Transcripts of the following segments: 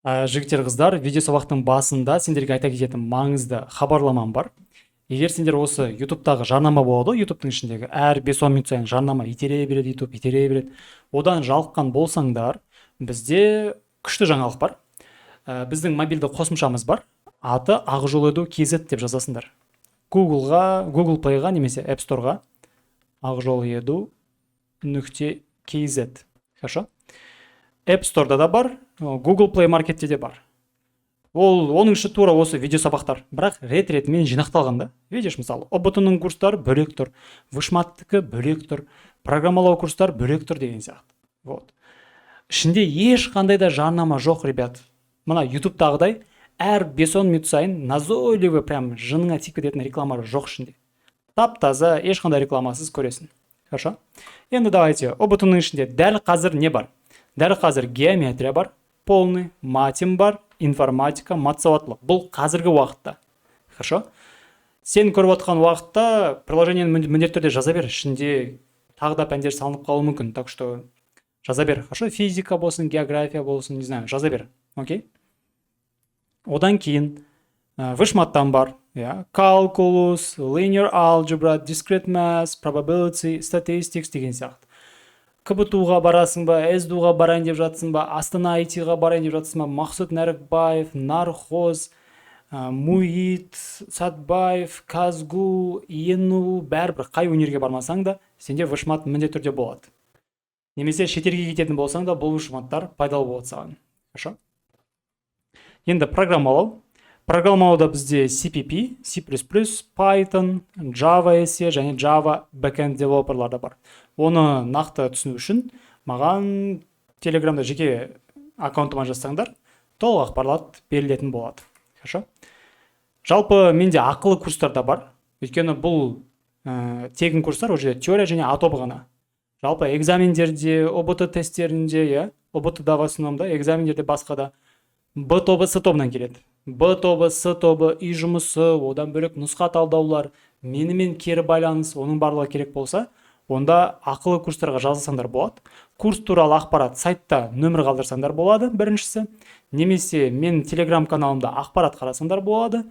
Жігіттер, қыздар, видео сабақтың басында сендерге айта кететін маңызды хабарламам бар. Егер сендер осы ютубтағы жарнама болады, ютубтың ішіндегі әр 5-10 минут сайын жарнама итере береді, ютуб итере береді. Одан жалыққан болсаңдар, бізде күшті жаңалық бар. Біздің мобильді қосымшамыз бар. Аты Ақжол KZ деп жазасыңдар. Google Playға немесе App Storeға ақжол.kz. Хорошо? App Store'да да бар, Google Play Market'те де бар. Оның іші тура осы видео сабақтар, бірақ рет-ретімен жинақталған да. Видишь, мысалы, ұбт-ның курстары бөлек тұр, вышматтікі бөлек тұр, программалау курстары бөлек тұр деген сияқты. Вот. Ішінде ешқандай да жарнама жоқ, ребят. Мына YouTube-тағыдай әр 5-10 минут сайын назойливый, прям жыныңа тиіп кететін реклама жоқ ішінде. Тап-таза, ешқандай рекламасыз көресің. Хорошо? Енді давайте, ұбт-ның ішінде дәл қазір не бар? Дәл қазір геометрия бар, полный, матем бар, информатика, матсауаттылық. Бұл қазіргі уақытта. Хорошо? Сен көріп отқан уақытта приложениені міндетті түрде жаза бер. Ішінде тағы да пәндер салынып қалуы мүмкін. Так что жаза бер. Хорошо? Физика болсын, география болсын, не знаю, жаза бер. Окей? Одан кейін вышматтан бар. Calculus, linear algebra, discrete math, probability, statistics деген сияқты. КБТУ-ға барасың ба, СДУ-ға барайын деп жатсың ба, Астана IT-ға барайын деп жатсың ба, Мақсұт Нәрікбаев, Нархоз, Муит, Сатбаев, Казгу, ЕНУ, бәрібір қай өнерге бармасаң да, сенде вышмат міндетті түрде болады. Немесе шетелге кететін болсаң да, бұл вышматтар пайдалы болады саған. Хорошо? Енді программалау. Программалауда бізде CPP, C++, Python, Java SE және Java Backend Developer'лар да бар. Оны нақты түсіну үшін маған Телеграмда жеке аккаунтыма жазсаңдар, толық ақпарат берілетін болады. Хорошо? Жалпы менде ақылы курстар да бар. Өйткені бұл тегін курстар, уже теория және атобы ғана. Жалпы экзамендерде, ОБТ тесттерінде, ОБТ-да в основном, экзамендерде басқа да Б тобы, С тобынан келеді. Б тобы, С тобы, үй жұмысы, одан бөлек нұсқа талдаулар, менімен кері байланыс, оның барлығы керек болса, онда ақылы курстарға жазылсаңдар болады. Курс туралы ақпарат сайтта нөмір қалдырсаңдар болады, біріншісі. Немесе мен Телеграм каналымда ақпарат қарасаңдар болады.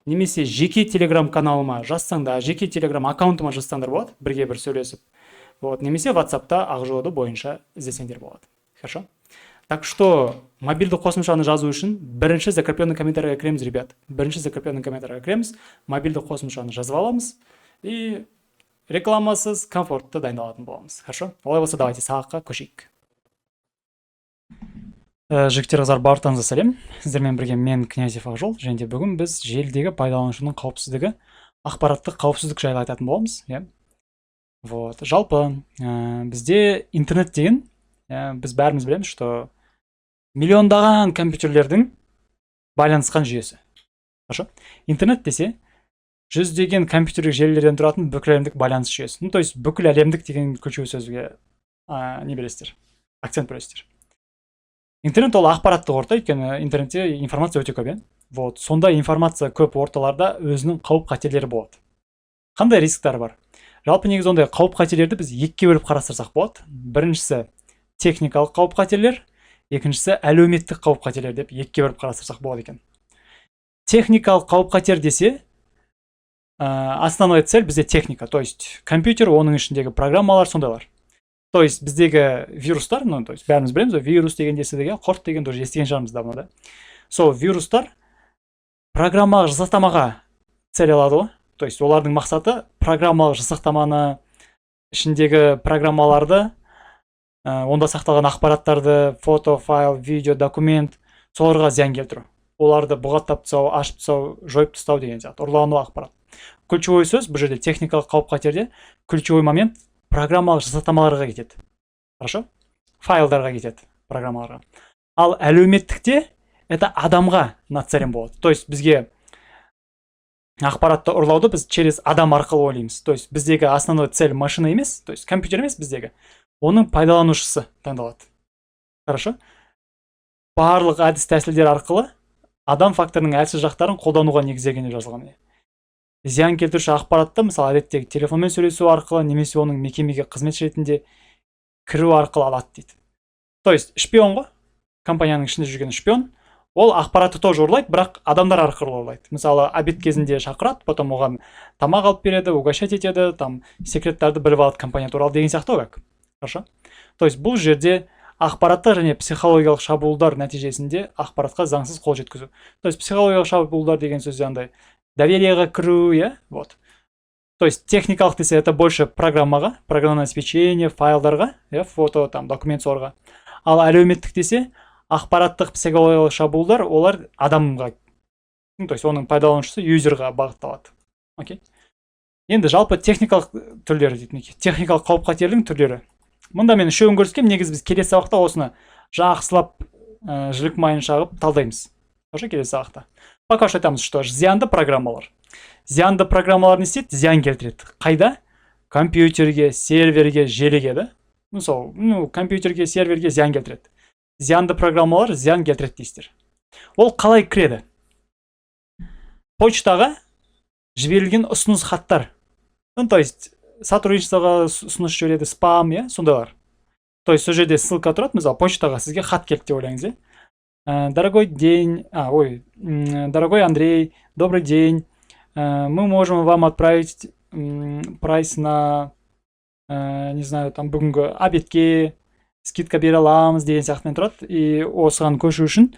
Немесе жеке Телеграм каналыма жазсаңдар, жеке Телеграм аккаунтыма жазсаңдар болады, бірге бір сөйлесіп. Немесе WhatsApp'та Ақжолды бойынша іздесеңдер болады. Хорошо? Так что мобильді қосымшаны жазу үшін бірінші закрепленный комментарийға кіреміз, ребят. Бірінші закрепленный комментарийға кіреміз, мобильді қосымшаны жазып аламыз и рекламасыз, комфортты дайындалатын боламыз. Хорошо? Олай болса, давайте сабаққа көшейік. Жігіттер, қыздар, барлықтарыңызға сәлем. Сіздермен бірге мен Князев Ақжол, және де бүгін біз желідегі пайдаланушының қауіпсіздігі, ақпараттық қауіпсіздік жайлы айтатын боламыз. Жалпы бізде интернет деген, біз бәріміз білеміз, что миллиондаған компьютерлердің байланысқан жүйесі. Хорошо? Интернет десе, жүздеген компьютерлік желілерден тұратын бүкіл әлемдік байланыс жүйесі. То есть бүкіл әлемдік деген ключевой сөзге не бересіздер? Акцент бересіздер. Интернет ол ақпараттық орта, өйткені интернетте информация өте көп. Сонда информация көп орталарда өзінің қауіп қатерлері болады. Қандай рисктер бар? Жалпы негізі ондай қауіп қатерлерді біз екіге бөліп қарастырсақ болады. Біріншісі техникалық қауіп қатерлер, екіншісі әлеуметтік қауіп қатерлер деп екіге бөліп қарастырсақ болады екен. Техникалық қауіп қатер десе, основной цель бізде техника, то есть компьютер, оның ішіндегі программалар сондайлар. То есть біздегі вирустар, то есть бәріміз білеміз, вирус деген деген, құрт деген тоже естіген шығармыз давно. Сол вирустар программалық жасақтамаға цель алады ғой. То есть олардың мақсаты программалық жасақтаманы, ішіндегі программаларды, онда сақталған ақпараттарды, фото, файл, видео, документ, соларға зиян келтіру. Оларды бұғаттап тастау, ашып тастау, жойып тастау деген сияқты, ұрлану ақпарат. Ключевой сөз, бұл жерде техникалық қауіп қатерде, ключевой момент программалық жасақтамаларға кетеді. Хорошо? Файлдарға кетеді, программаларға. Ал әлеуметтікте, это адамға нацелен болады. То есть бізге ақпаратты ұрлауды біз через адам арқылы ойлаймыз. То есть біздегі основной цель машина емес, то есть компьютер емес біздегі. Оның пайдаланушысы таңдалады. Хорошо? Барлық әдіс тәсілдер арқылы адам факторының әлсіз жақтарын қолдануға негізделген деп жазылған. Зиян келтіруші ақпаратты, мысалы, әдеттегі телефонмен сөйлесу арқылы, немесе оның мекемеге қызмет ретінде кіру арқылы алады дейді. То есть шпион ғой, компанияның ішінде жүрген шпион, Ол ақпаратты тоже ұрлайды, бірақ адамдар арқылы ұрлайды. Мысалы, обед кезінде шақырады, потом оған тамақ алып береді, угощать етеді, там секреттарды біліп алады компания туралы деген сияқты ғой. Хорошо? То есть бұл жерде ақпараттық және психологиялық шабуылдар нәтижесінде ақпаратқа заңсыз қол жеткізу. То есть психологиялық шабуылдар деген сөз андай довериеға кіру, иә, вот. То есть техникалық десе это больше программаға, программное обеспечение, файлдарға, иә, фото, там, документ сорға. Ал әлеуметтік десе ақпараттық психологиялық шабуылдар, олар адамға, то есть оның пайдаланушысы юзерға бағытталады. Окей. Енді жалпы техникалық түрлері дейді, техникалық қауіп қатерлердің түрлері. Мұнда мен үшеуін көрсеткем, негізі біз келесі сабақта осыны жақсылап жілік майын шағып талдаймыз. Уже келесі сабақта. Пока что айтамыз, что зиянды программалар. Зиянды программалар не істейді? Зиян келтіреді. Қайда? Компьютерге, серверге, желіге, да? Компьютерге, серверге зиян келтіреді. Зиянды программалар зиян келтіреді дейсіздер. Ол қалай кіреді? Почтаға жіберілген ұсыныс хаттар. То есть сотрудничествоға ұсыныс жібереді, спам, иә, сондайлар. То есть сол жерде ссылка тұрады, мысалы, почтаға сізге хат келді деп ойлаңыз, иә. Дорогой Андрей, добрый день. Мы можем вам отправить прайс на, не знаю, там бүгінгі обедке скидка бере аламыз деген сияқтымен тұрады. И осыған көшу үшін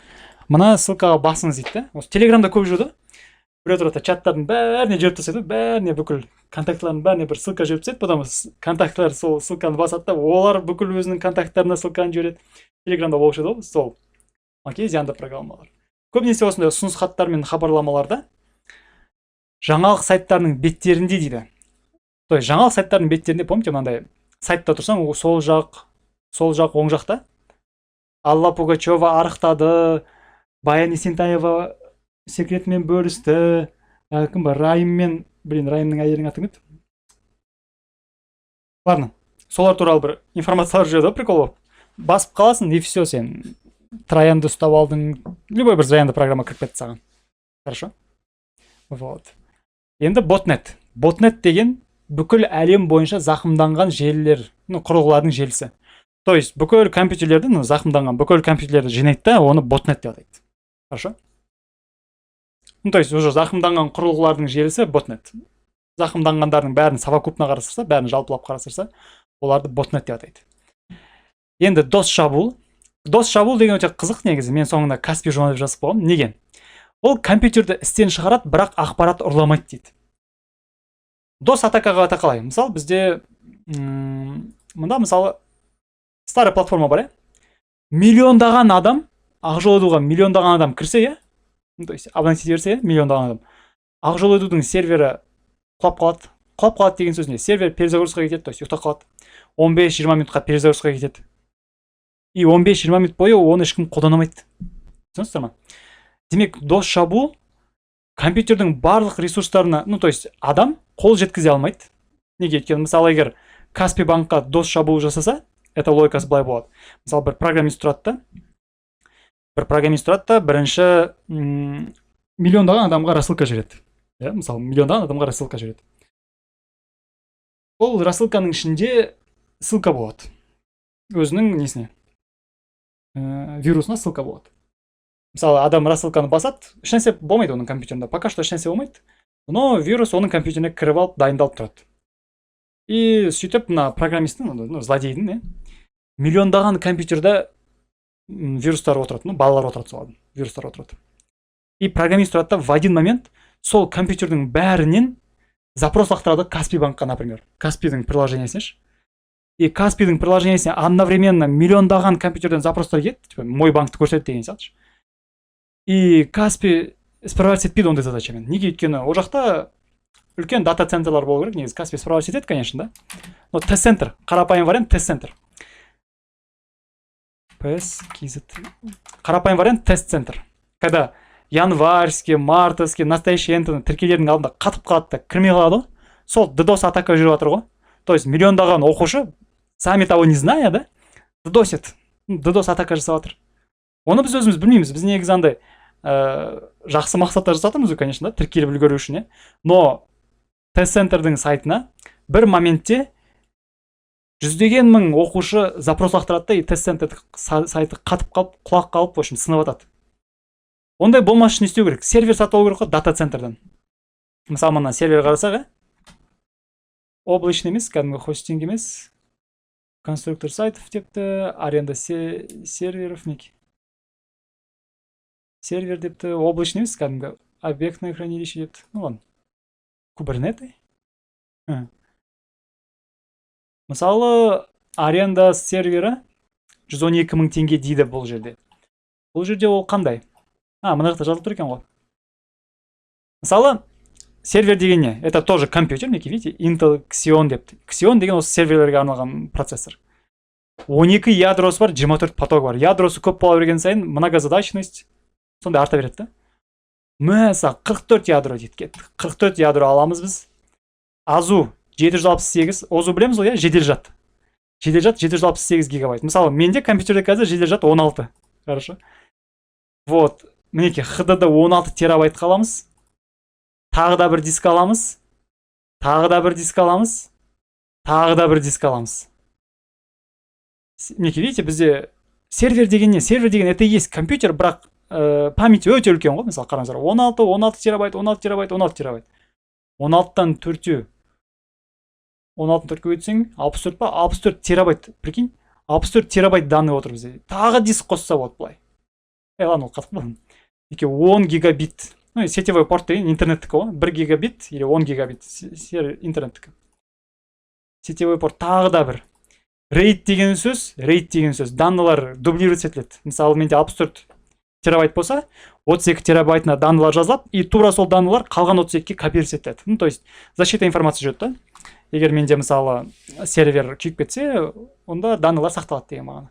мына ссылкаға басыңыз дейді. Осы телеграмда көп жүрді. Біреу тұрады, чаттардың бәріне жіберіп тастайды, бәріне бүкіл контактылардың бәріне бір ссылка жіберіп тастайды, потом контактлар сол ссылканы басады, олар бүкіл өзінің контакттарына ссылканы жібереді. Телеграмда болушы еді, сол. Окей, зиянды программалар. Көбінесе осындай ұсыныс хаттар мен хабарламаларда жаңалық сайттарының беттерінде дейді. То есть жаңалық сайттарының беттерінде, помните, мынандай сайтта тұрсаң, сол жақ оң жақта Алла Пугачева арықтады, Баян Есентаева секретмен бөлісті, кім бар, Райыммен, Райымның әйелінің аты кім еді? Ладно, солар туралы бір информациялар жүреді, прикол болып. Басып қаласың, и все, сен троянды ұстап алдың, любой бір зиянды программа кіріп кетті саған. Хорошо? Вот. Енді ботнет. Ботнет деген бүкіл әлем бойынша зақымданған желілер, құрылғылардың желісі. То есть бүкіл компьютерлерді, зақымданған бүкіл компьютерлерді жинайды да, оны ботнет деп атайды. Хорошо? То есть уже зақымданған құрылғылардың желісі ботнет. Зақымданғандардың бәрін совокупна қарастырса, бәрін жалпылап қарастырса, оларды ботнет деп атайды. Енді дос шабуыл. Дос шабуыл деген өте қызық негізі. Мен соңында Каспи журнал деп жазып қойғам. Неге? Ол компьютерді істен шығарады, бірақ ақпарат ұрламайды дейді. Дос атакаға қалай? Мысалы, бізде мұнда мысалы старый платформа бар, миллиондаған адам, Ақжол-Едуға миллиондаған адам кірсе, иә? То есть абонент берсе, миллиондаған адам. Ақжол-Едудің сервері құлап қалады. Құлап қалады деген сөз не? Сервер перезагрузкаға кетеді, то есть ұйықтап қалады. 15-20 минутқа перезагрузкаға кетеді. И 15-20 минут бойы оны ешкім қолданамайды. Түсінесіздер ма? Демек, дос шабуыл компьютердің барлық ресурстарына, то есть адам қол жеткізе алмайды. Неге? Өйткені мысалы, егер Каспи банкқа дос шабуыл жасаса, это логикасы былай болады. Мысалы, бір программист тұрады да, бірінші миллиондаған адамға рассылка жібереді. Мысалы, миллиондаған адамға рассылка жібереді. Ол рассылканың ішінде ссылка болады. Өзінің несіне? Вирусына ссылка болады. Мысалы, адам рассылканы басады, ешнәрсе болмайды оның компьютерінде. Пока что ешнәрсе болмайды. Но вирус оның компьютеріне кіріп алып, дайындалып тұрады. И сөйтіп, мына программисттің, злодейдің, миллиондаған компьютерда вирустар отырады, балалар отырады солардың, вирустар отырады. И программист тұрады да, в один момент сол компьютердің бәрінен запрос лақтырады Каспи банкқа, например. Каспидің приложениесіне. И Каспидің приложениесіне одновременно миллиондаған компьютерден запростар келеді, типа, мой банкты көрсетеді деген сияқты. И Каспи справляться етпейді ондай задачамен. Неге? Өйткені ол жақта үлкен дата-центрлар болу керек, негізі Каспи справляться етеді, конечно, да? Но тест-центр, қарапайым вариант тест-центр. Қарапайым вариант тест-центр. Когда январьский, мартовский, настоящий энтоны тіркелердің алдында қатып қалады да кірмей қалады, сол DDoS атака жүріп жатыр ғой. То есть миллиондаған оқушы, сами того не зная, да, DDoS атака жасап жатыр. Оны біз өзіміз білмейміз. Біз негізі андай жақсы мақсатта жасатырмыз, конечно, да, тіркеліп үлгеру үшін, но тест-центрдің сайтына бір моментте жүздеген мың оқушы запрос лақтырады да, тест-центр сайты қатып қалып, құлап қалып, в общем, сынып жатады. Ондай болмаш үшін не істеу керек? Сервер сатып алу керек қой дата центрдан. Мысалы мына сервер қарасақ, облачный емес, кәдімгі хостинг емес, конструктор сайтов депті, аренда серверов неке. Сервер депті, облачный емес, кәдімгі объектное хранилище депті. Ну ладно. Кубернеты. Мысалы, аренда сервері 112 000 теңге дейді бұл жерде. Бұл жерде ол қандай? Мына жақта жазылып тұр екен ғой. Мысалы, сервер деген не? Это тоже компьютер, неке, видите? Intel Xeon депті. Xeon деген осы серверлерге арналған процессор. 12 ядросы бар, 24 поток бар. Ядросы көп бола берген сайын, многозадачность сондай арта береді да. Мысалы, 44 ядро дейді кетті. 44 ядро аламыз біз. Азу 768, озу білеміз ғой, жедел жад. Жедел жад 768 гигабайт. Мысалы, менде компьютерде қазір жедел жад 16. Хорошо. Вот. Мінеке, HDD 16 терабайт қаламыз. Тағы да бір диск аламыз. Тағы да бір диск аламыз. Тағы да бір диск аламыз. Мінеке, видите, бізде сервер деген не? Сервер деген это есть компьютер, бірақ памяти өте үлкен ғой. Мысалы, қараңыздар, 16 терабайт, 16 терабайт, 16 терабайт. 16-тан 4-ө 16-ны 4-ке өтсең, 64 па? 64 терабайт, прикинь? 64 терабайт данный отыр бізде. Тағы диск қосса болады бұлай. Ладно, ол қатық болын. 10 гигабит. Сетевой порт деген интернеттікі ғой. 1 гигабит или 10 гигабит интернеттікі. Сетевой порт тағы да бір. RAID деген сөз, данныйлар дублируется етіледі. Мысалы, менде 64 терабайт болса, 32 терабайтына данныйлар жазылып, и тура сол данныйлар қалған 32-ке копироваться етіледі. То есть, защита информация жүреді да. Егер менде мысалы сервер күйіп кетсе, онда данныйлар сақталады деген мағына.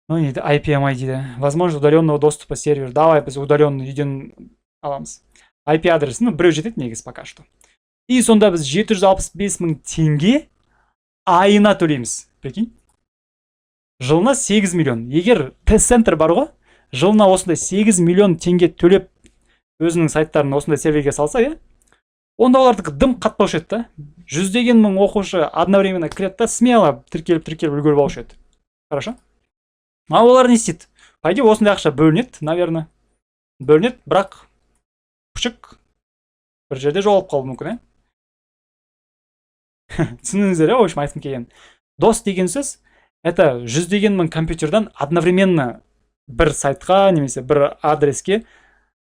Ну, IPMI дейді. Возможно, удаленного доступа сервер. Давай біз удаленный үйден аламыз. IP адресі, біреу жетеді негіз пока что. И сонда біз 765 000 теңге айына төлейміз. Прикинь? Жылына 8 миллион. Егер тест-центр бар ғой, жылына осындай 8 миллион теңге төлеп өзінің сайттарын осындай серверге салса, онда олардікі дым қатпаушы еді да. 100 000 оқушы одновременно кіреді да, смело тіркеліп үлгеріп алушы еді. Хорошо? Олар не істейді? Пайде осындай ақша бөлінеді, наверное. Бөлінеді, бірақ пұшық бір жерде жоғалып қалуы мүмкін, түсініңіздер, в общем, айтқым келген. Дос деген сөз, это 100 000 компьютердан одновременно бір сайтқа, немесе бір адреске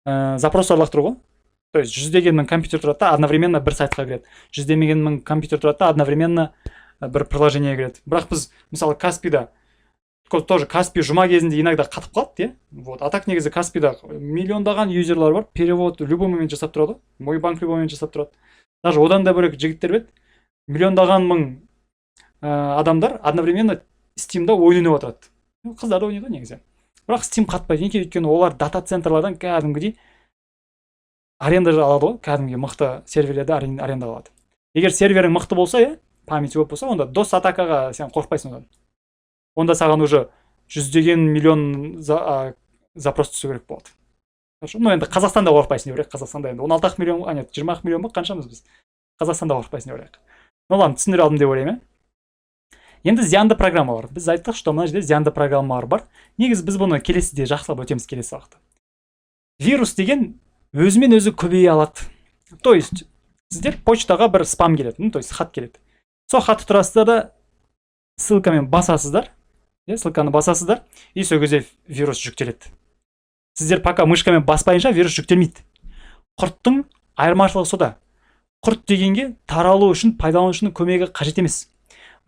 запрос араластыру ғой. То есть 100 000 компьютер тұрады да, одновременно бір сайтқа кіреді. 100 000 компьютер тұрады да, одновременно бір приложение кіреді. Бірақ біз, мысалы, Каспида, тоже Каспи жұма кезінде иногда қатып қалады, вот. А так негізі Каспида миллиондаған юзерлар бар, перевод любой момент жасап тұрады, мой банк любой момент жасап тұрады. Даже одан да бөлек жігіттер бет, миллиондаған мың адамдар одновременно Steam'да ойын ойнап отырады. Қыздар да ойнайды негізі. Бірақ Steam қатпайды, неге? Өйткені олар дата центрлардан кәдімгідей аренда алады ғой, кәдімгі мықты серверлерді аренда алады. Егер серверің мықты болса, памяти көп болса, онда DOS атакаға сен қорқпайсың одан. Онда саған уже 100 миллион запрос түсу керек болады. Ну, енді Қазақстанда қорқпайсың деп Қазақстанда енді 16 миллион, нет, 20 миллион ба, қаншамыз біз? Қазақстанда қорқпайсың деп Ну ладно, түсіндіре алдым деп ойлаймын. Енді зиянды программалар. Біз айттық, что мына жерде зиянды программалар бар. Негізі біз бұны келесіде жақсылап өтеміз келесі уақытта. Вирус деген өзімен өзі көбейе алады. То есть, сіздер почтаға бір спам келеді, то есть хат келеді. Сол хатты тұрасыздар да ссылкамен басасыздар, ссылканы басасыздар, и сол кезде вирус жүктеледі. Сіздер пока мышкамен баспайынша вирус жүктелмейді. Құрттың айырмашылығы сода. Құрт дегенге таралу үшін, пайдаланушының көмегі қажет емес.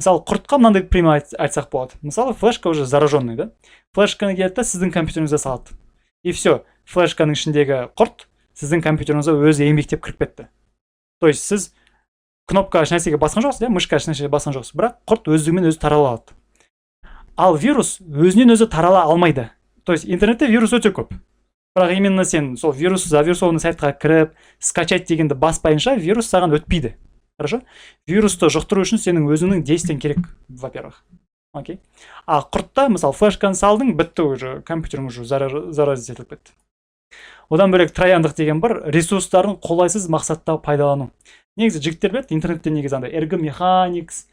Мысалы, құртқа мынандай пример айтсақ болады. Мысалы, флешка уже зараженный, да? Флешканы келеді да, сіздің компьютеріңізге салады. И все, флешканың ішіндегі құрт сіздің компьютеріңізге өзі еңбектеп кіріп кетті. То есть, сіз кнопка ешнәрсеге басқан жоқсыз, мышка ешнәрсеге басқан жоқсыз, бірақ құрт өздігімен өзі тарала алады. Ал вирус өзінен өзі тарала алмайды. То есть, интернетте вирус өте көп. Бірақ именно сен сол завирусованный сайтқа кіріп, скачать дегенді баспайынша вирус саған өтпейді. Хорошо? Вирусты жұқтыру үшін сенің өзіңнің действиең керек, во-первых. Окей? А құртта, мысалы, флешканы салдың, бітті уже, компьютерің уже заразит етіліп кетті. Одан бөлек трояндық деген бар, ресурстарын қолайсыз мақсатта пайдалану. Негізі жігіттер біледі, интернетте негізі андай Ergomechanics,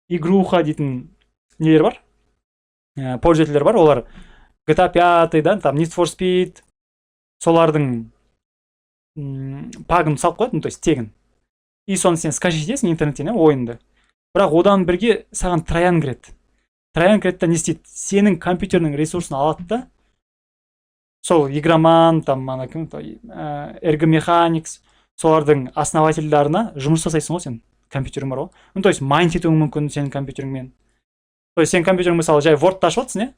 игруха дейтін нелер бар, пользовательдер бар, олар GTA 5, да, там Need for Speed, солардың пагын салып қояды, то есть тегін. И соны сен скачать етесің интернеттен, ойынды. Бірақ одан бірге саған троян кіреді. Троян кіреді да не істейді? Сенің компьютердің ресурсын алады да, сол игроман, там, эргомеханикс, солардың основательдарына жұмыс жасайсың ғой сен, компьютерің бар ғой. Ну, то есть майнт етуің мүмкін сенің компьютеріңмен. То есть сен компьютерің мысалы жай Word-ты ашып жатсың,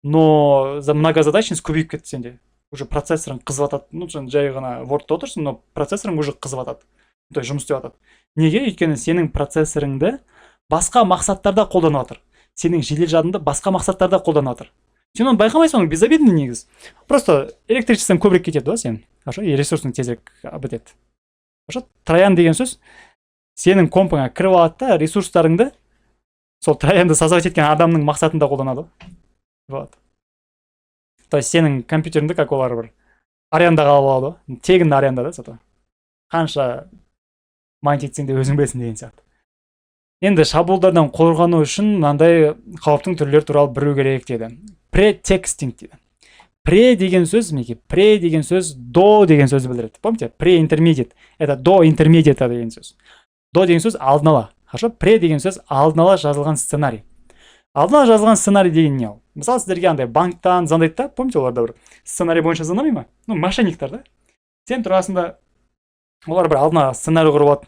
но за многозадачность көбейіп кетті сенде. Уже процессорың қызып жатады. Ну, жай ғана Word-та отырсың, но процессорың уже қызып жатады. То есть жұмыс істеп жатады. Неге? Өйткені сенің процессорыңды басқа мақсаттарда қолданып жатыр. Сенің жедел жадыңды басқа мақсаттарда қолданып жатыр. Сен оны байқамайсың, оның безобидный негіз. Просто электричестводан көбірек кетеді ғой сен. Хорошо? И ресурсың тезірек бітеді. Хорошо? Троян деген сөз сенің компыңа кіріп алады да, ресурстарыңды сол троянды создавать еткен адамның мақсатында қолданады. Вот. То есть сенің компьютеріңді как олар бір арендаға алып алады ғой. Тегін аренда да, зато. Қанша майнт етсең де өзің білесің деген сияқты. Енді шабуылдардан қорғану үшін мынандай қауіптің түрлері туралы білу керек деді. Претекстинг дейді. Пре деген сөз, мінекей, пре деген сөз до деген сөзді білдіреді. Помните? Pre-intermediate. Это до интермедиата деген сөз. До деген сөз алдын ала. Хорошо? Пре деген сөз алдын ала жазылған сценарий. Алдын ала жазылған сценарий деген не ол? Мысалы, сіздерге андай банктан звондайды да, помните, оларда бір сценарий бойынша звондамай ма? Ну, мошенниктер да. Сен тұрасында олар бір алдын ала сценарий құрып алады.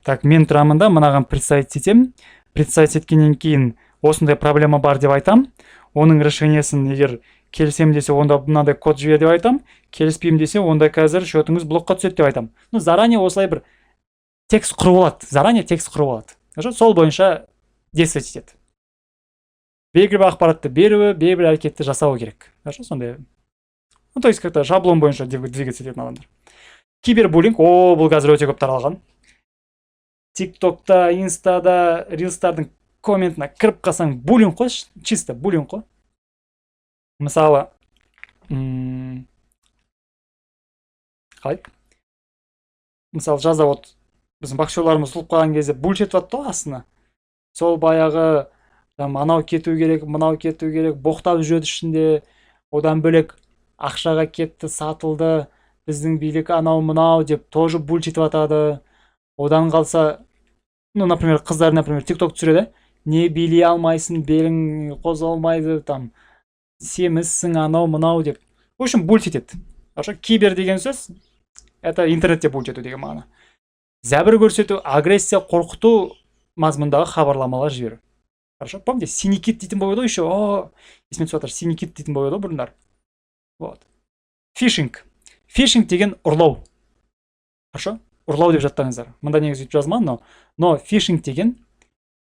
Так, мен тұрамын да, мынаған представить етемін. Представить еткеннен кейін осындай проблема бар деп айтам. Оның решениесін егер келісем десе, онда мынандай код жібер деп айтам. Келіспеймін десе, онда қазір счетыңыз блокқа түседі деп айтам. Ну, заранее осылай бір текст құрып алады. Заранее текст құрып алады. Сол бойынша действовать етеді. Белгілі бір ақпаратты беруі, белгілі бір әрекетті жасауы керек. Сондай. Ну, то есть как-то шаблон бойынша двигаться ететін адамдар. Кибербуллинг, бұл қазір өте көп таралған. ТикТокта, Инстада, Рилстардың комментіне кіріп қалсаң, буллинг қой, чисто буллинг қой. Мысалы, қалай? Мысалы, жазда вот біздің боксерларымыз ұлып қалған кезде булшет ватты ғой астына. Сол баяғы анау кету керек, мынау кету керек, боқтап жүреді ішінде. Одан бөлек ақшаға кетті, сатылды, біздің билік анау мынау деп тоже булшет ватады. Одан қалса, ну, например, қыздар, например, тикток түсіреді, не билей алмайсың, белің қозғалмайды, там, семізсің, анау мынау деп. В общем, булшет етеді. Кибер деген сөз, это интернетте булшет ету деген мағына. Зәбір көрсету, агрессия, қорқыту мазмұндағы хабарламалар жіберу. Хорошо, помните, синикит дейтін болды еще, есіме түсіп жатыр, синикит дейтін болды бұрындар. Вот. Фишинг. Фишинг деген ұрлау. Хорошо? Ұрлау деп жаттаңыздар. Мында негізі жазман, но фишинг деген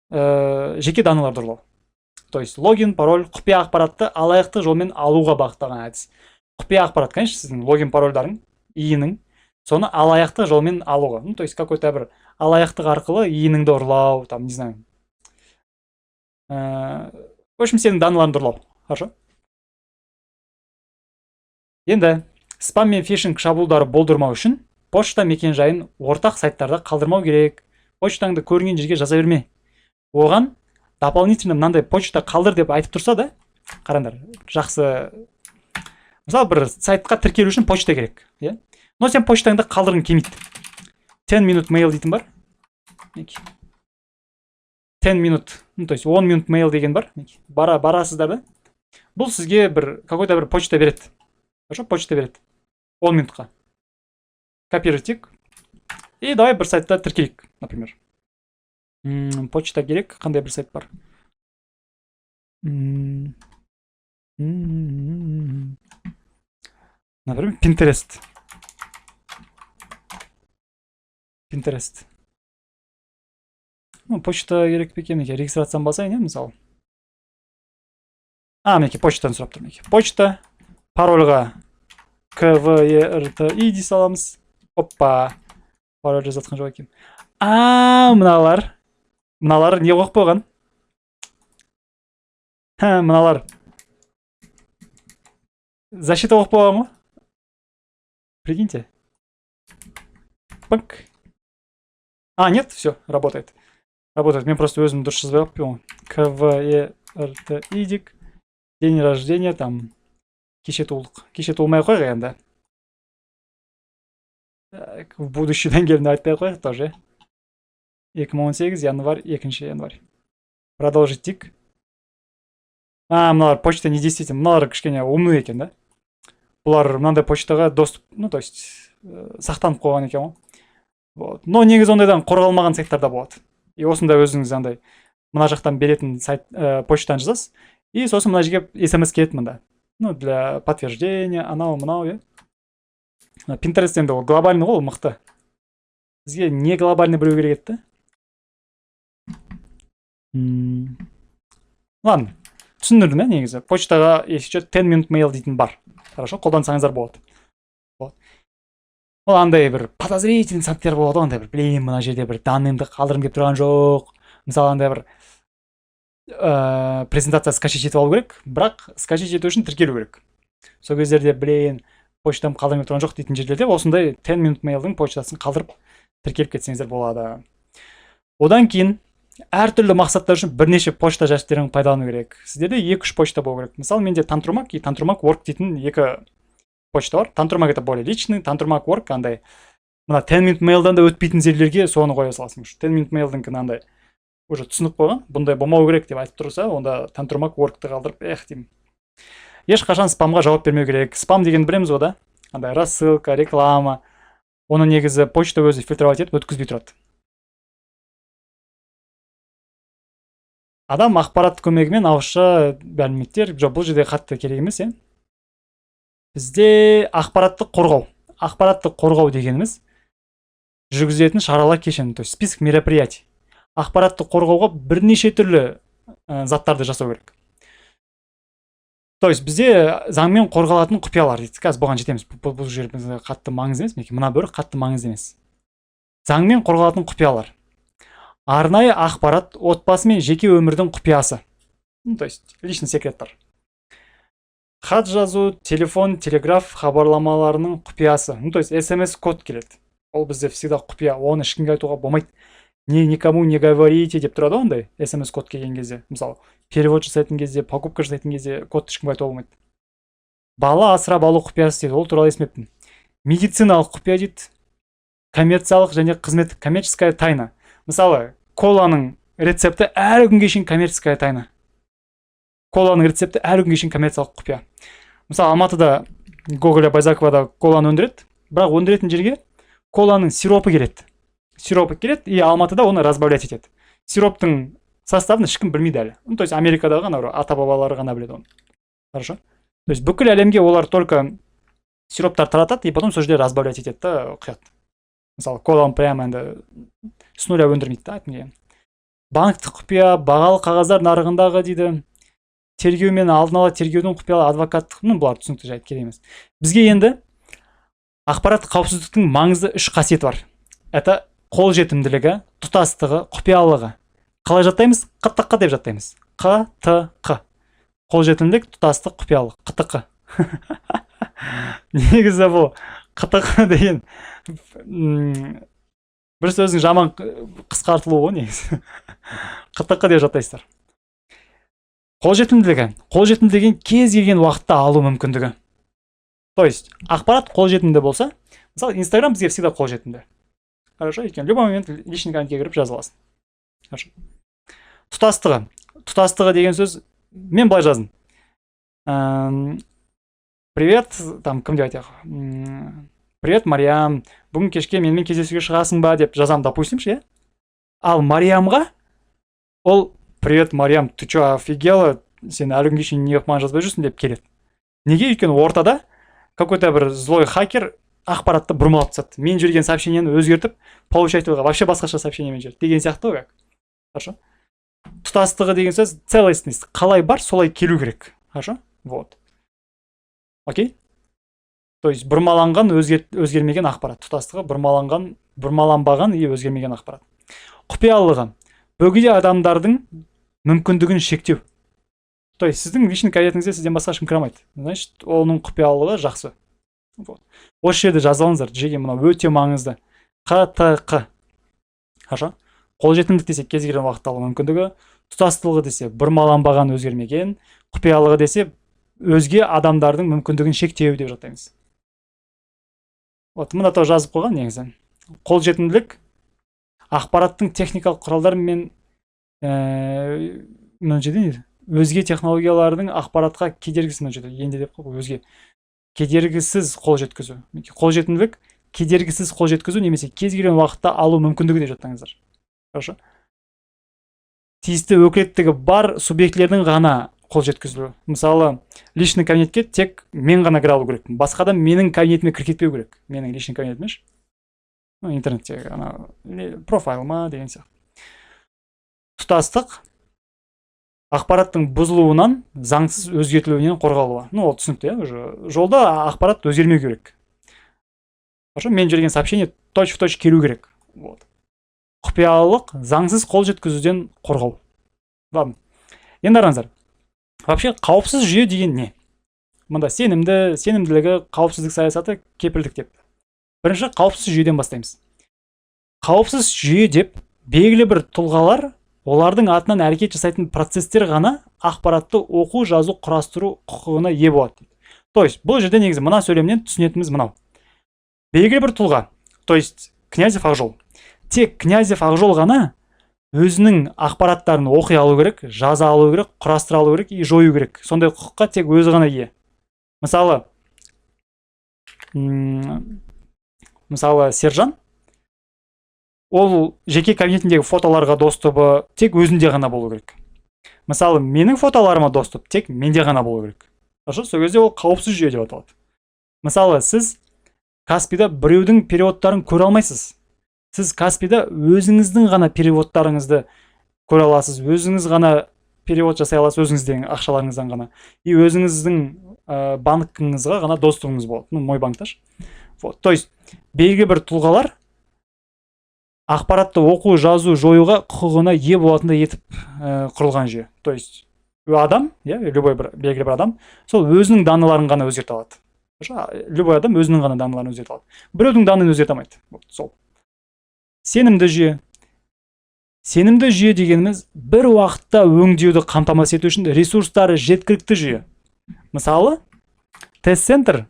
жеке даныларды ұрлау. То есть логин, пароль, құпия ақпаратты алаяқтық жолмен алуға бағытталған әдіс. Құпия ақпарат, конечно, сіздің логин парольдарың, иінің, соны алаяқтық жолмен алуға. Ну, то есть какой-то бір алаяқтық арқылы иініңді ұрлау, там, не знаю. В общем, сенің даныларыңды ұрлау. Хорошо? Енді спам мен фишинг шабуылдары болдырмау үшін почта мекен-жайын ортақ сайттарда қалдырмау керек. Почтаңды көрінген жерге жаза берме. Оған дополнительно мынандай почта қалдыр деп айтып тұрса да, қараңдар, жақсы. Мысалы, бір сайтқа тіркелу үшін почта керек, иә? Но сен почтаңды қалдырғың келмейді. 10 минут mail дейтін бар. 10 минут, ну, то есть 10 минут mail деген бар. Барасыздар да. Бұл сізге бір какой-то бір почта береді. Хорошо, почта береді. 10 минутқа. Копируйтик. И давай бір сайтта тіркелейік, например. Почта керек, қандай бір сайт бар. Например, Pinterest. Pinterest. Ну, почта керек пе екен, регистрацияны басайын, мысалы. Мінекей, почтаны сұрап тұр, мінекей. Почта, парольға KVERTI дей саламыз. Оппа, пароль жазатқан жоқ екен. Мыналар не оқып қойған? Мыналар защита оқып қойған ғой? Прикиньте. Пынк. Нет, все, работает. Работает. Мен просто өзім дұрыс жазбай қойып қоймын. KVERTI дик. День рождения, там, кеше туылмай ақ қойық енді. В будущеден келіп айтпай ақ қойық тоже. 2018 январь, 2 январь. Продолжить тик. Мыналар почта недействительный. Мыналар кішкене умный екен, да? Бұлар мынандай почтаға доступ, то есть сақтанып қойған екен ғой. Вот. Но негізі ондайдан қорғалмаған сайттар да болады. И осында өзіңіз андай мына жақтан беретін сайт почтаны жазасыз. И сосын мына жерге SMS келеді мында. Ну, для подтверждения, анау, иә. Pinterest енді ол глобальный ғой, мықты. Бізге не глобальный біреу керек еді? Ладно, түсіндірдім, негізі. Почтаға еще 10 минут mail дейтін бар. Хорошо, қолдансаңыздар болады. Ол андай бір подозрительный сайттар болады, андай бір білейін, мына жерде бір данныйымды қалдырым кеп тұрған жоқ. Мысалы, андай бір презентация скачать етіп алу керек, бірақ скачать ету үшін тіркелу керек. Сол кездерде білейін, почтам қалдырым кеп тұрған жоқ дейтін жерлерде осындай 10 минут mailдің почтасын қалдырып тіркеліп кетсеңіздер болады. Одан кейін әртүрлі мақсаттар үшін бірнеше почта жәшіктерін пайдалану керек. Сіздерде 2-3 почта болу керек. Мысалы, менде Tantrumак и Tantrumак Work дейтін екі почта бар. Tantrumак это более личный, Tantrumак Work андай мына 10 минут mailдан да өтпейтін жерлерге соны қоя саласың. 10 минут mailдің андай уже түсініп қойған, бұндай болмау керек деп айтып тұрса, онда Tantrumак Work'ты қалдырып, деймін. Ешқашан спамға жауап бермеу керек. Спам деген білеміз ғой, да? Андай рассылка, реклама. Оны негізі почта өзі фильтровать етіп өткізбей тұрады. Адам ақпарат көмегімен ауызша мәліметтер, жоқ, бұл жерде қатты керек емес, Бізде ақпаратты қорғау дегеніміз жүргізетін шаралар кешені, то есть список мероприятий. Ақпаратты қорғауға бірнеше түрлі заттарды жасау керек. То есть бізде заңмен қорғалатын құпиялар дейді. Қазір бұған жетеміз. Бұл жерімізде қатты маңызды емес, мына бөрі қатты маңызды емес. Заңмен қорғалатын құпиялар. Арнайы ақпарат, отбасы мен жеке өмірдің құпиясы. То есть личный секреттар. Хат жазу, телефон, телеграф хабарламаларының құпиясы. То есть SMS код келеді. Ол бізде всегда құпия. Оны ешкімге айтуға болмайды. Никому не говорите деп тұрады ондай SMS код келген кезде. Мысалы, перевод жасайтын кезде, покупка жасайтын кезде код ешкімге айтуға болмайды. Бала асырап алу құпиясы дейді. Ол туралы естімеппін. Медициналық құпия дейді. Коммерциялық және қызметтік, коммерческая тайна. Мысалы, коланың рецепті әлі күнге шейін коммерческая тайна. Коланың рецепті әлі күнге шейін коммерциялық құпия. Мысалы, Алматыда Гоголя Байзаковада коланы өндіреді, бірақ өндіретін жерге коланың сиропы келеді. И Алматыда оны разбавлять етеді. Сироптың составын ешкім білмейді әлі. То есть Америкадағы ғана ата-бабалары ғана біледі оны. Хорошо? То есть бүкіл әлемге олар только сироптар таратады, и потом сол жерде разбавлять етеді да, құяды. Мысалы, коланы прямо енді с нуля өндірмейді да, айтын. Банктық құпия, бағалы қағаздар нарығындағы дейді. Тергеу мен алдын ала тергеудің құпиялы адвокаттық, бұлар түсінікті жайт керек емес. Бізге енді ақпарат қауіпсіздіктің маңызды 3 қасиеті бар. Это қолжетімділігі, тұтастығы, құпиялығы. Қалай жаттаймыз? қтқ деп жаттаймыз. қтқ. Қолжетімділік, тұтастық, құпиялық. қтқ. Негізі бұл қтқ деген бір сөздің жаман қысқартылуы ғой негізі. қтқ деп жаттайсыздар. Қолжетімділігі кез келген уақытта алу мүмкіндігі. То есть ақпарат қолжетімді болса, мысалы, Instagram бізге всегда қолжетімді. Хорошо, екен. Любой момент личный кабинетке кіріп жаза аласың. Хорошо. Тұтастығы деген сөз мен былай жаздым. Привет, там кім деп айтайық? Привет, Мариам. Бүгін кешке менімен кездесуге шығасың ба деп жазам, допустим, ше. Ал Мариамға ол привет, Мариам, ты чё, офигела? Сен әлі күнге шейін неғып маған жазбай жүрсің деп келеді. Неге? Өйткені ортада какой-то бір злой хакер ақпаратты бұрмалап тастады. Мен жүрген сообщениені өзгертіп, получателға вообще басқаша сообщениемен жүрді деген сияқты ғой. Хорошо? Тұтастығы деген сөз целостность. Қалай бар, солай келу керек. Хорошо? Вот. Окей? То есть бұрмаланған, өзгермеген ақпарат. Тұтастығы бұрмаланбаған и өзгермеген ақпарат. Құпиялылығы. Бөгде адамдардың мүмкіндігін шектеу. То есть сіздің личный кабинетіңізде сізден басқа ешкім кіре алмайды. Значит, оның құпиялылығы жақсы. Осы жерде жазылыңыздар, жеге мына өте маңызды. қтқ. Хорошо? Қолжетімділік десе кез келген уақытта алу мүмкіндігі, тұтастылығы десе бұрмаланбаған, өзгермеген, құпиялығы десе өзге адамдардың мүмкіндігін шектеу деп жатаймыз. Вот мына тоже жазып қойған негізі. Қолжетімділік ақпараттың техникалық құралдар мен мына жерде өзге технологиялардың ақпаратқа кедергісіз, мына жерде енді деп қой, өзге кедергісіз қол жеткізу. Қолжетімділік кедергісіз қол жеткізу немесе кез келген уақытта алу мүмкіндігі деп жатаңыздар. Хорошо. Тиісті өкілеттігі бар субъектілердің ғана қол жеткізілуі. Мысалы, личный кабинетке тек мен ғана кіре алу керек. Басқа да менің кабинетіме кіріп кетпеу керек. Менің личный кабинетіме, интернеттегі профайлыма деген сияқты. Тұтастық ақпараттың бұзылуынан, заңсыз өзгертілуінен қорғалуы. Ол түсінікті, жолда ақпарат өзгермеу керек. Мен жіберген сообщение точь-в-точь келу керек. Құпиялылық заңсыз қол жеткізуден қорғау. Ладно. Енді қараңыздар. Вообще қауіпсіз жүйе деген не? Мында сенімділігі, қауіпсіздік саясаты, кепілдік деп. Бірінші қауіпсіз жүйеден бастаймыз. Қауіпсіз жүйе деп белгілі бір тұлғалар, олардың атынан әрекет жасайтын процестер ғана ақпаратты оқу, жазу, құрастыру құқығына ие болады. То есть, бұл жерде негізі мына сөйлемнен түсінетініміз мынау. Белгілі бір тұлға, то есть Князев Ақжол. Тек Князев Ақжол ғана өзінің ақпараттарын оқи алу керек, жаза алу керек, құрастыра алу керек и жою керек. Сондай құқыққа тек өзі ғана ие. Мысалы, Сержан, ол жеке кабинетіндегі фотоларға доступы тек өзінде ғана болу керек. Мысалы, менің фотоларыма доступ тек менде ғана болу керек. Сол кезде ол қауіпсіз жүйе деп аталады. Мысалы, сіз Каспида біреудің переводтарын көре алмайсыз. Сіз Каспида өзіңіздің ғана переводтарыңызды көре аласыз, өзіңіз ғана перевод жасай аласыз, өзіңіздің ақшаларыңыздан ғана. И өзіңіздің банкыңызға ғана достығыңыз болады. Мой банкташ. То есть, белгілі бір тұлғалар ақпаратты оқу, жазу, жоюға құқығына ие болатындай етіп құрылған жүйе. То есть, адам, любой белгілі бір адам, сол өзінің даныларын ғана өзгерте алады. Любой адам өзінің ғана даныларын өзгерте алады. Біреудің данын өзгерте алмайды. Сол. Сенімді жүйе. Сенімді жүйе дегеніміз бір уақытта өңдеуді қамтамасыз ету үшін ресурстары жеткілікті жүйе. Мысалы, тест-центр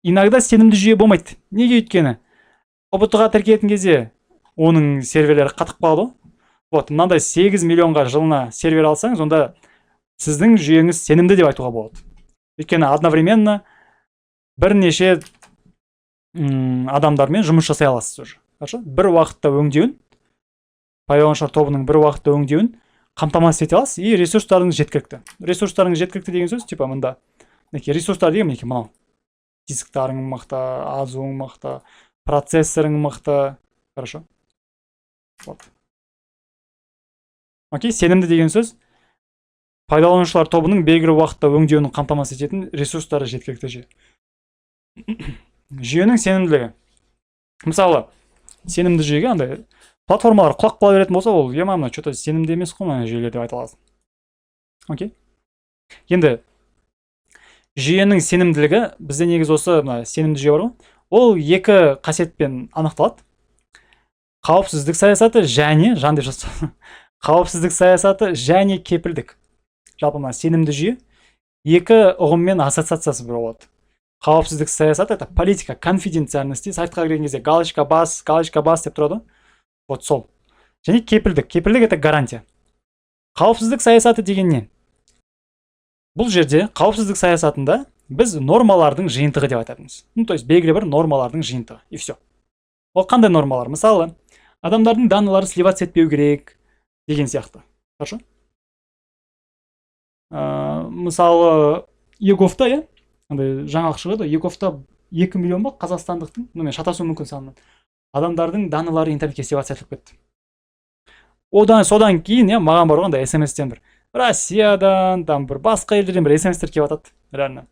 иногда сенімді жүйе болмайды. Неге өйткені? ұбт-ға тіркелетін кезде оның серверлері қатып қалды. Мынандай 8 миллионға жылына сервер алсаңыз, онда сіздің жүйеңіз сенімді деп айтуға болады. Өйткені одновременно бірнеше адамдармен жұмыс жасай аласыз. Бір уақытта өңдеуін, пайдаланушылар тобының бір уақытта өңдеуін қамтамасыз ете аласыз, и ресурстарыңыз жеткілікті. Ресурстарыңыз жеткілікті деген сөз, типа мында ресурстар деген мынау. Дисктарың мықты, азуың мықты, процессорың мықты. Хорошо. Окей, сенімді деген сөз пайдаланушылар тобының белгілі уақытта өңдеуін қамтамасыз ететін ресурстары жеткілікті жүйе. Жүйенің сенімділігі. Мысалы, сенімді жүйеге андай платформалар құлақ қала беретін болса, ол мына что-то сенімді емес қой мына жүйелер деп айта аласың. Окей. Енді жүйенің сенімділігі бізде негізі осы сенімді жүйе бар ғой. Ол екі қасиетпен анықталады. Қауіпсіздік саясаты және қауіпсіздік саясаты және кепілдік. Жалпы сенімді жүйе екі ұғыммен ассоциациясы болады. Қауіпсіздік саясаты это политика конфиденциальности. Сайтқа кірген кезде галочка бас деп тұрады. Сол. Және кепілдік. Кепілдік это гарантия. Қауіпсіздік саясаты деген не? Бұл жерде қауіпсіздік саясатында біз нормалардың жиынтығы деп айтатынбыз. То есть белгілі бір нормалардың жиынтығы. И все. Ол қандай нормалар? Мысалы, адамдардың данылары сливаться етпеу керек деген сияқты. Хорошо? Мысалы, ЕГОВта, жаңалық шығады, ЕГОВта 2 миллион ба қазақстандықтың, мен шатасуым мүмкін санынан, адамдардың данылары интернетке сливация етіліп кетті. Содан кейін, маған бар ғой, SMS-тен бір Россиядан, бір басқа елдерден бір SMS-тер келіп атады. Реально.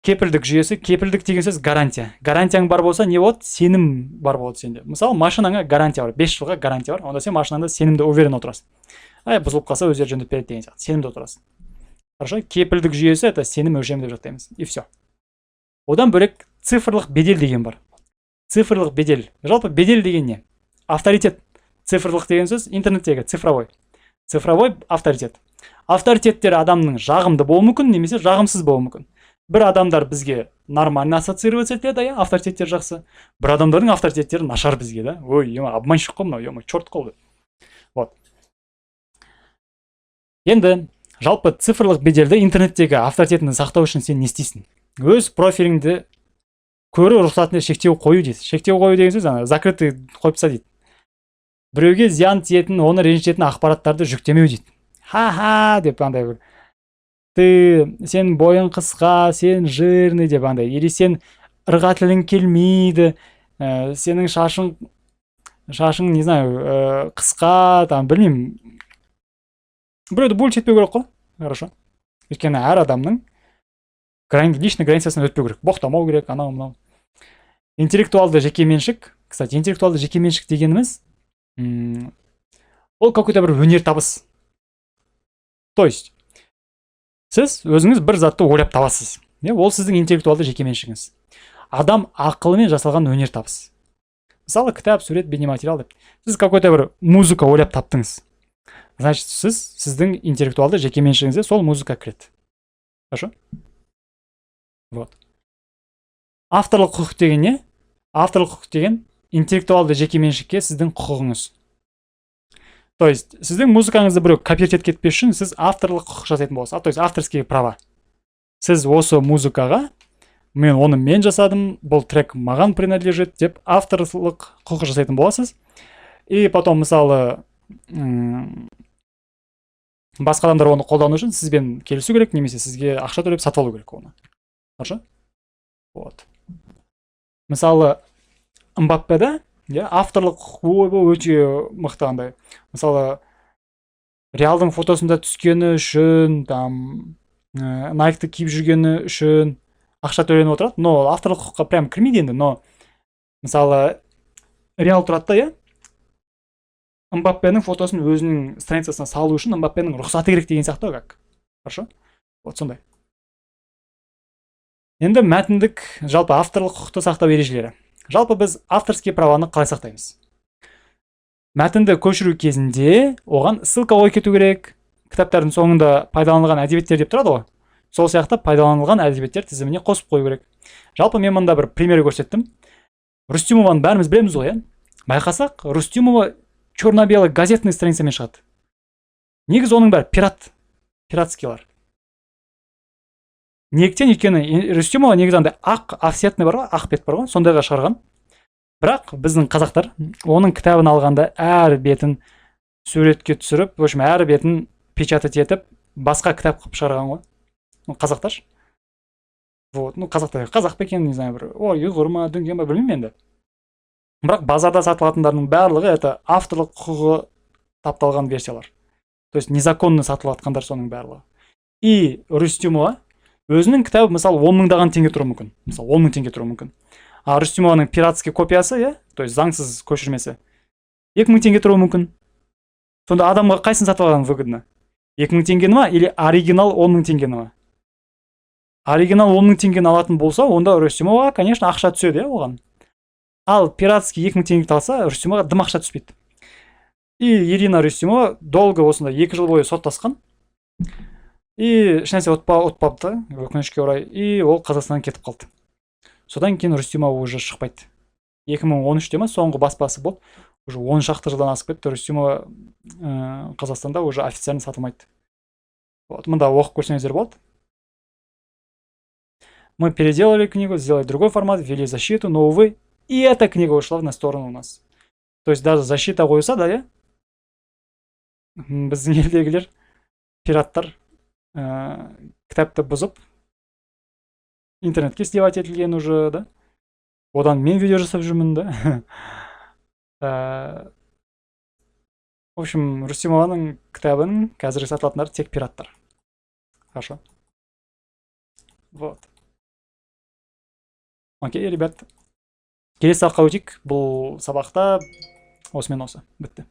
Кепілдік жүйесі, кепілдік деген сөз гарантия. Гарантияң бар болса, не болады? Сенім бар болады сенде. Мысалы, машинаңа гарантия бар, 5 жылға гарантия бар, онда сен машинаңда сенімді уверен отырасың. Бұзылып қалса өздері жөндеп береді деген сияқты. Сенімді отырасың. Хорошо? Кепілдік жүйесі это сенім өлшемі деп жатаймыз. И все. Одан бөлек цифрлық бедел деген бар. Цифрлық бедел. Жалпы бедел деген не? Авторитет. Цифрлық деген сөз интернеттегі цифровой. Цифровой авторитет. Авторитеттер адамның жағымды болуы мүмкін, немесе жағымсыз болуы мүмкін. Бір адамдар бізге нормально ассоциироваться етеді, иә, авторитеттер жақсы. Бір адамдардың авторитеттері нашар бізге, да. Ой, обманщик қой мынау, черт қой. Вот. Енді жалпы цифрлық беделді интернеттегі авторитетіңді сақтау үшін сен не істейсің? Өз профиліңді көру рұқсатына шектеу қою дейді. Шектеу қою деген сөз закрытый қойып тастау дейді. Біреуге зиян тиетін, оны ренжітетін ақпараттарды жүктемеу дейді. Ха-ха деп андай бір. Сен бойың қысқа, сен жирный деп андай. Или сен ырға тілің келмейді, сенің шашың, не знаю, қысқа, там, білмеймін. Біреуді бөлші етпеу керек қой. Хорошо. Өйткені әр адамның личный границасын өтпеу керек. Боқтамау керек, анау мынау. Интеллектуалды жекеменшік. Кстати, интеллектуалды жекеменшік дегеніміз ол какой-то бір өнер табыс. То есть, сіз өзіңіз бір затты ойлап табасыз. Ол сіздің интеллектуалды жекеменшігіңіз. Адам ақылымен жасалған өнер табыс. Мысалы, кітап, сурет, бейнематериал деп. Сіз какой-то бір музыка ойлап таптыңыз. Значит, сіздің интеллектуалды жекеменшігіңізде сол музыка кіреді. Хорошо? Вот. Авторлық құқық деген не? Авторлық құқық деген интеллектуалды жекеменшікке сіздің құқығыңыз. То есть, сіздің музыкаңызды біреу копировать етіп кетпес үшін сіз авторлық құқық жасайтын боласыз. То есть, авторские права. Сіз осы музыкаға, оны мен жасадым, бұл трек маған принадлежит деп авторлық құқық жасайтын боласыз. И потом, мысалы, басқа адамдар оны қолдану үшін сізбен келісу керек, немесе сізге ақша төлеп сатып алу керек оны. Хорошо? Вот. Мысалы, Мбаппеда, авторлық құқығы өте мықты андай. Мысалы, Реалдың фотосында түскені үшін, там, Nike'ты киіп жүргені үшін ақша төленіп отырады, но авторлық құқыққа прям кірмейді енді, но мысалы, Реал тұрады да, Мбаппенің фотосын өзінің страницасына салу үшін Мбаппенің рұқсаты керек деген сияқты как. Хорошо? Вот сондай. Енді мәтіндік, жалпы авторлық құқықты сақтау ережелері. Жалпы біз авторские праваны қалай сақтаймыз? Мәтінді көшіру кезінде оған ссылка қойып кету керек. Кітаптардың соңында пайдаланылған әдебиеттер деп тұрады ғой. Сол сияқты пайдаланылған әдебиеттер тізіміне қосып қою керек. Жалпы мен мында бір пример көрсеттім. Рустюмованы бәріміз білеміз ғой, Байқасақ, Рустюмова черно-белый газетный страницамен шығады. Негіз оның бәрі пиратскийлар. Неліктен, өйткені Рустюмова негізінде ақ офсетный бар ғой, ақ бет бар ғой, сондайға шығарған. Бірақ біздің қазақтар оның кітабын алғанда әр бетін суретке түсіріп, в общем, әр бетін печатать етіп, басқа кітап қылып шығарған ғой. Қазақтар. Вот, қазақтар, қазақ па екен, не знаю, бір, ұйғыр ма, дүнген ба, білмеймін енді. Бірақ базарда сатылатындардың барлығы это авторлық құқығы тапталған версиялар. То есть незаконно сатылатқандар соның барлығы. И Рустюмова өзінің кітабы, мысалы, 10 мыңдаған теңге тұруы мүмкін. Мысалы, 10 мың теңге тұруы мүмкін. А Рустюмованың пиратский копиясы, то есть заңсыз көшірмесі, 2 мың теңге тұруы мүмкін. Сонда адамға қайсын сатып алған выгодно? 2 мың теңгені ма, или оригинал 10 мың теңгені ма? Оригинал 10 мың теңгені алатын болса, онда Рустюмова, конечно, ақша түседі, оған. Ал пиратский 2 мың теңге талса, Рустюмова дым ақша түспейді. И Ирина Рустюмова долго осында 2 жыл бойы соттасқан. И ешнәрсе ұтпапты, өкінішке орай, и ол Қазақстаннан кетіп қалды. Содан кейін Рустюмова уже шықпайды. 2013-те ма соңғы баспасы болып, уже 10 шақты жылдан асып кетті, Рустюмова Қазақстанда уже официально сатылмайды. Вот, мында оқып көрсеңіздер болады. Мы переделали книгу, сделали другой формат, ввели защиту, но, увы, и эта книга ушла на сторону у нас. То есть даже защита қойса, да, біздің елдегілер, пираттар, кітапты бұзып, интернетке сливать етілген уже, да. Одан мен видео жасап жүрмін, да. В общем, Рустюмованың кітабын қазір сатылатындар тек пираттар. Хорошо. Вот. Окей, ребят. Келесі сабаққа өтейік. Бұл сабақта осымен осы. Бітті.